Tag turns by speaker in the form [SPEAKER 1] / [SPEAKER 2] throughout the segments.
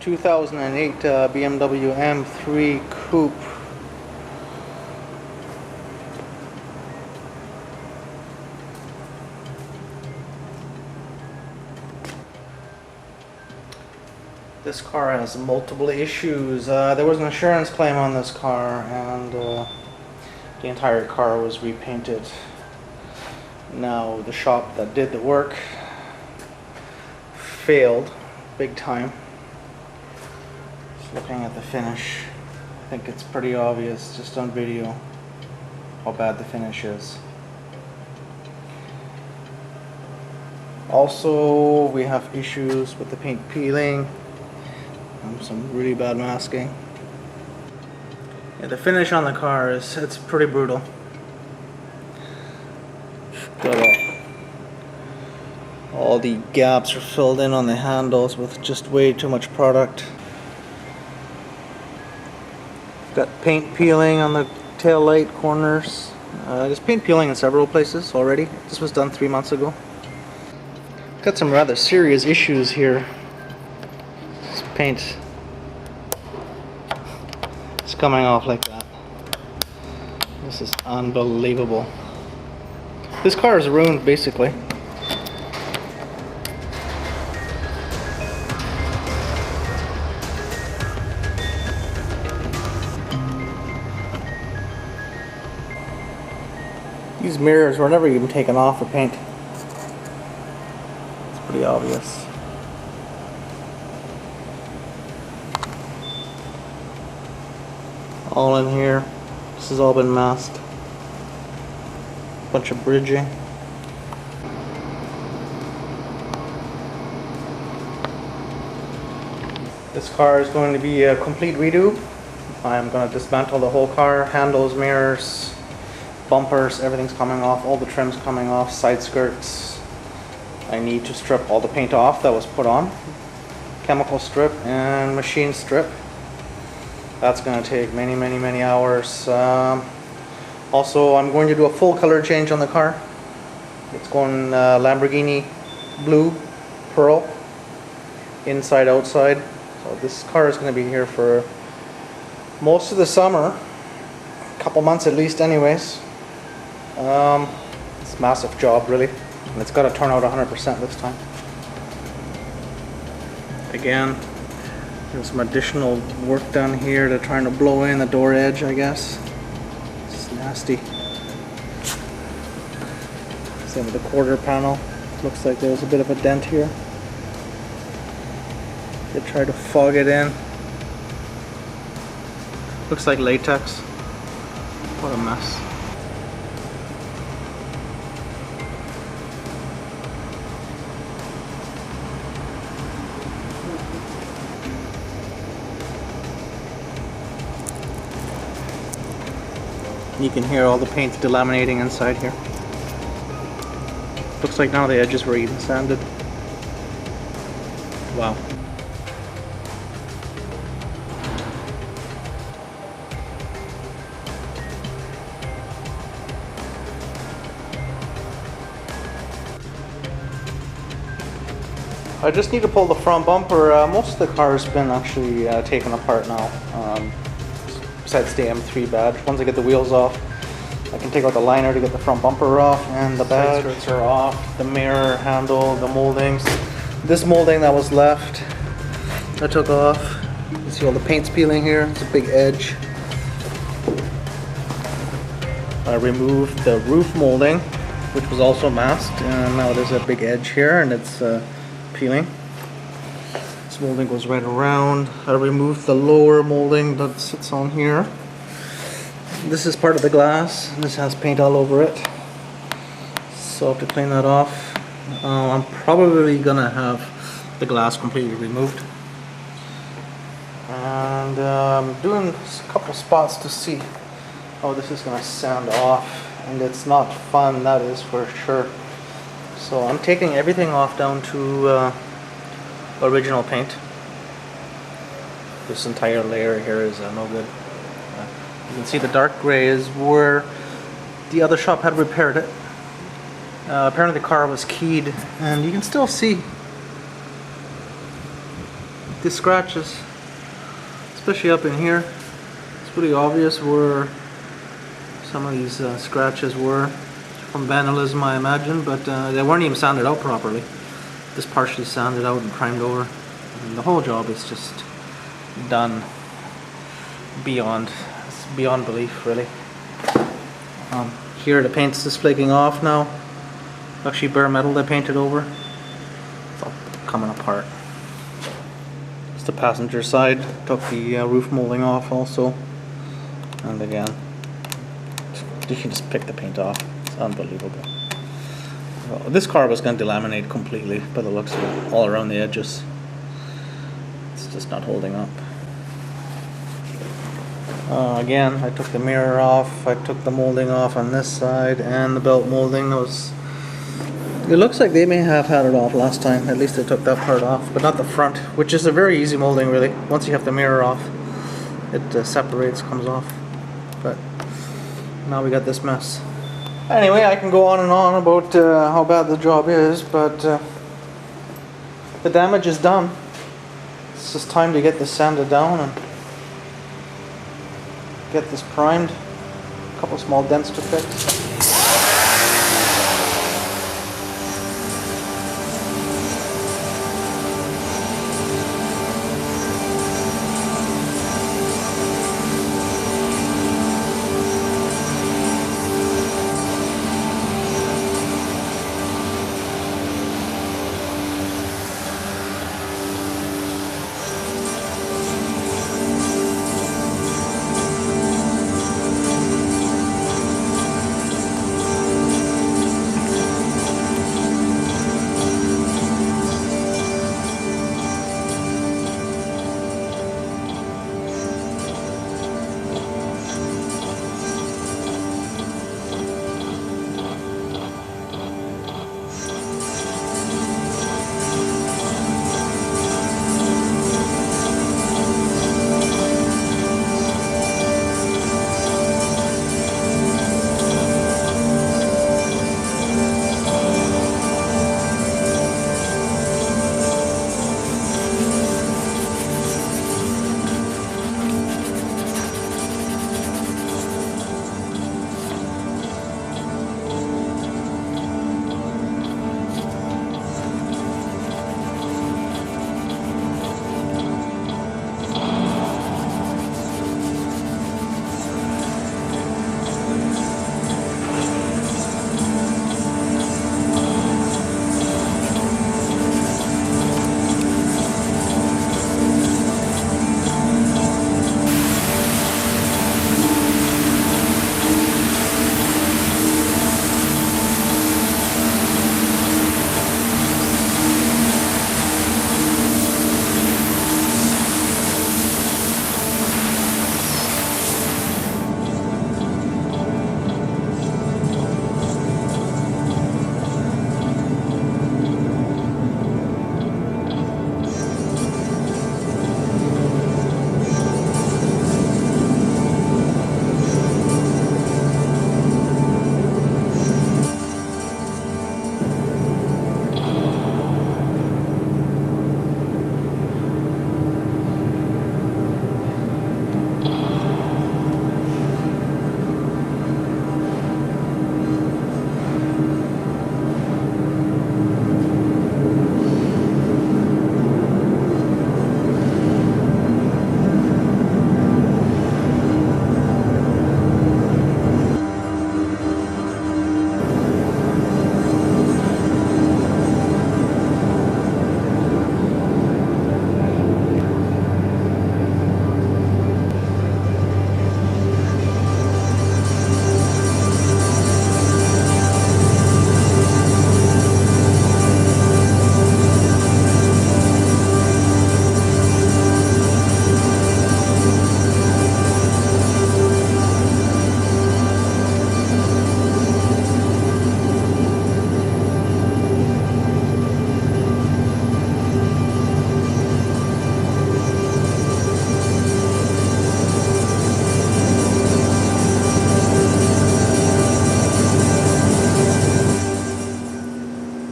[SPEAKER 1] 2008 BMW M3 Coupe. This car has multiple issues. There was an insurance claim on this car, and the entire car was repainted. Now the shop that did the work failed big time. Just looking at the finish, I think it's pretty obvious just on video how bad the finish is. Also, we have issues with the paint peeling and some really bad masking. Yeah, the finish on the car it's pretty brutal. All the gaps are filled in on the handles with just way too much product. Got paint peeling on the tail light corners. There's paint peeling in several places already. This was done 3 months ago. Got some rather serious issues here. This paint is coming off like that. This is unbelievable. This car is ruined basically. These mirrors were never even taken off for paint. It's pretty obvious. All in here. This has all been masked. Bunch of bridging. This car is going to be a complete redo. I'm going to dismantle the whole car, handles, mirrors, bumpers, everything's coming off, all the trim's coming off, side skirts. I need to strip all the paint off that was put on. Chemical strip and machine strip. That's going to take many hours. Also, I'm going to do a full color change on the car. It's going Lamborghini Blue, Pearl, inside, outside. So this car is going to be here for most of the summer, a couple months at least anyways. It's a massive job really, and it's got to turn out 100% this time. Again, there's some additional work done here to trying to blow in the door edge, I guess. It's nasty. Same with the quarter panel. Looks like there's a bit of a dent here. They tried to fog it in. Looks like latex. What a mess. You can hear all the paint delaminating inside here. Looks like now the edges were even sanded. Wow. I just need to pull the front bumper. Most of the car has been actually taken apart now. Besides the M3 badge. Once I get the wheels off, I can take out the liner to get the front bumper off, and the badge skirts are off, the mirror handle, the moldings. This molding that was left, I took off. You see all the paint's peeling here. It's a big edge. I removed the roof molding, which was also masked, and now there's a big edge here, and it's peeling. This molding goes right around. I removed the lower molding that sits on here. This is part of the glass. This has paint all over it, so I have to clean that off. I'm probably gonna have the glass completely removed, and I'm doing a couple spots to see how this is gonna sand off, and it's not fun, that is for sure. So I'm taking everything off down to original paint. This entire layer here is no good. You can see the dark gray is where the other shop had repaired it. Apparently the car was keyed, and you can still see the scratches, especially up in here. It's pretty obvious where some of these scratches were from vandalism, I imagine, but they weren't even sanded out properly. Just partially sanded out and primed over. And the whole job is just done beyond belief, really. Here the paint's just flaking off now. Actually bare metal they painted over. It's all coming apart. It's the passenger side. Took the roof molding off also. And again, you can just pick the paint off. It's unbelievable. Well, this car was going to delaminate completely by the looks of it, all around the edges. It's just not holding up. Again, I took the mirror off, I took the molding off on this side, and the belt molding was... It looks like they may have had it off last time, at least they took that part off, but not the front, which is a very easy molding really. Once you have the mirror off, it separates, comes off. But now we got this mess. Anyway, I can go on and on about how bad the job is, but the damage is done. It's just time to get this sanded down and get this primed. A couple small dents to fix.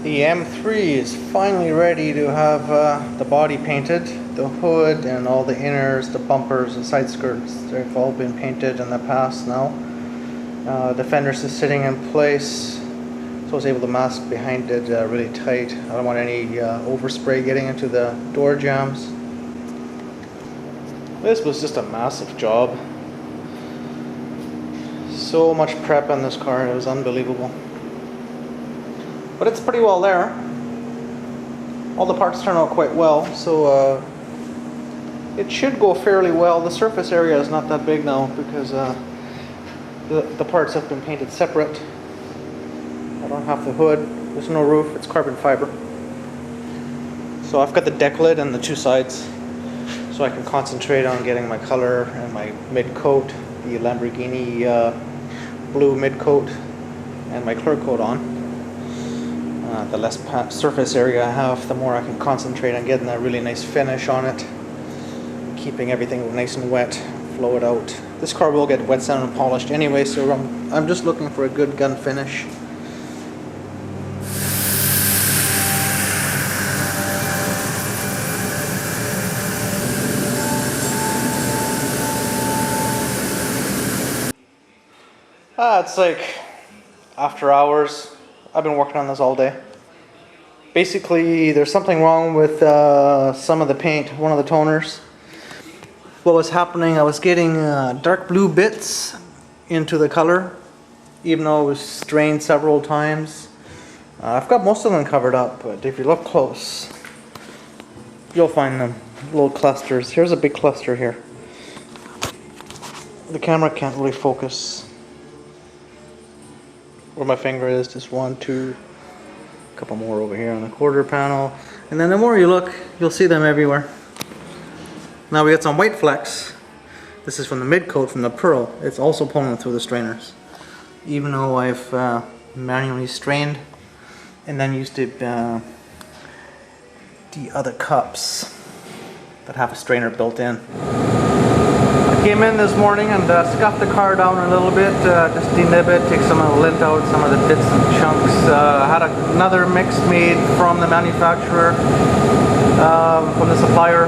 [SPEAKER 1] The M3 is finally ready to have the body painted. The hood and all the inners, the bumpers, the side skirts, they've all been painted in the past now. The fenders is sitting in place, so I was able to mask behind it really tight. I don't want any overspray getting into the door jambs. This was just a massive job. So much prep on this car, it was unbelievable. But it's pretty well there. All the parts turn out quite well, so it should go fairly well. The surface area is not that big now because the parts have been painted separate. I don't have the hood, there's no roof, it's carbon fiber. So I've got the deck lid and the two sides, so I can concentrate on getting my color and my mid coat, the Lamborghini Blue mid coat, and my clear coat on. The less surface area I have, the more I can concentrate on getting that really nice finish on it, keeping everything nice and wet, flow it out. This car will get wet sanded and polished anyway, so I'm just looking for a good gun finish. It's like after hours. I've been working on this all day. Basically, there's something wrong with some of the paint, one of the toners. What was happening, I was getting dark blue bits into the color, even though it was strained several times. I've got most of them covered up, but if you look close, you'll find them, little clusters. Here's a big cluster here. The camera can't really focus where my finger is. Just one, two, a couple more over here on the quarter panel, and then the more you look, you'll see them everywhere. Now we got some white flecks. This is from the mid coat, from the pearl. It's also pulling through the strainers, even though I've manually strained and then used the other cups that have a strainer built in. I came in this morning and scuffed the car down a little bit, just denib it, take some of the lint out, some of the bits and chunks. I had another mix made from the manufacturer, from the supplier,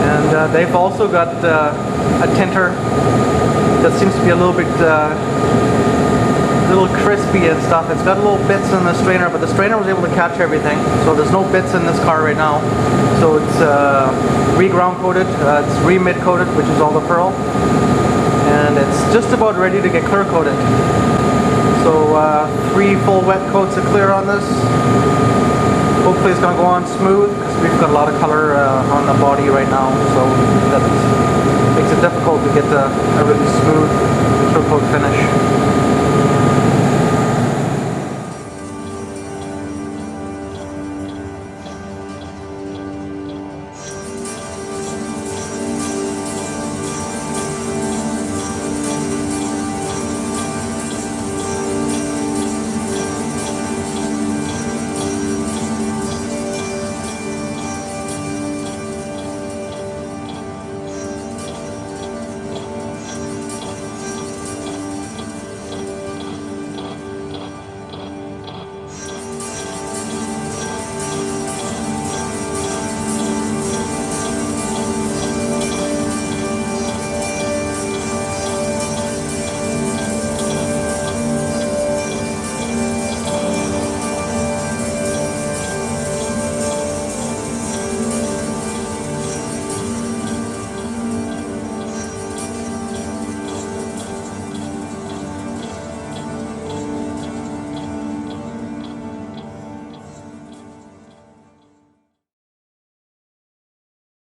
[SPEAKER 1] and they've also got a tinter that seems to be a little bit little crispy and stuff. It's got little bits in the strainer, but the strainer was able to catch everything, so there's no bits in this car right now. So it's re-ground coated, it's re-mid coated, which is all the pearl, and it's just about ready to get clear coated. So 3 full wet coats of clear on this. Hopefully it's going to go on smooth, because we've got a lot of color on the body right now, so that makes it difficult to get a really smooth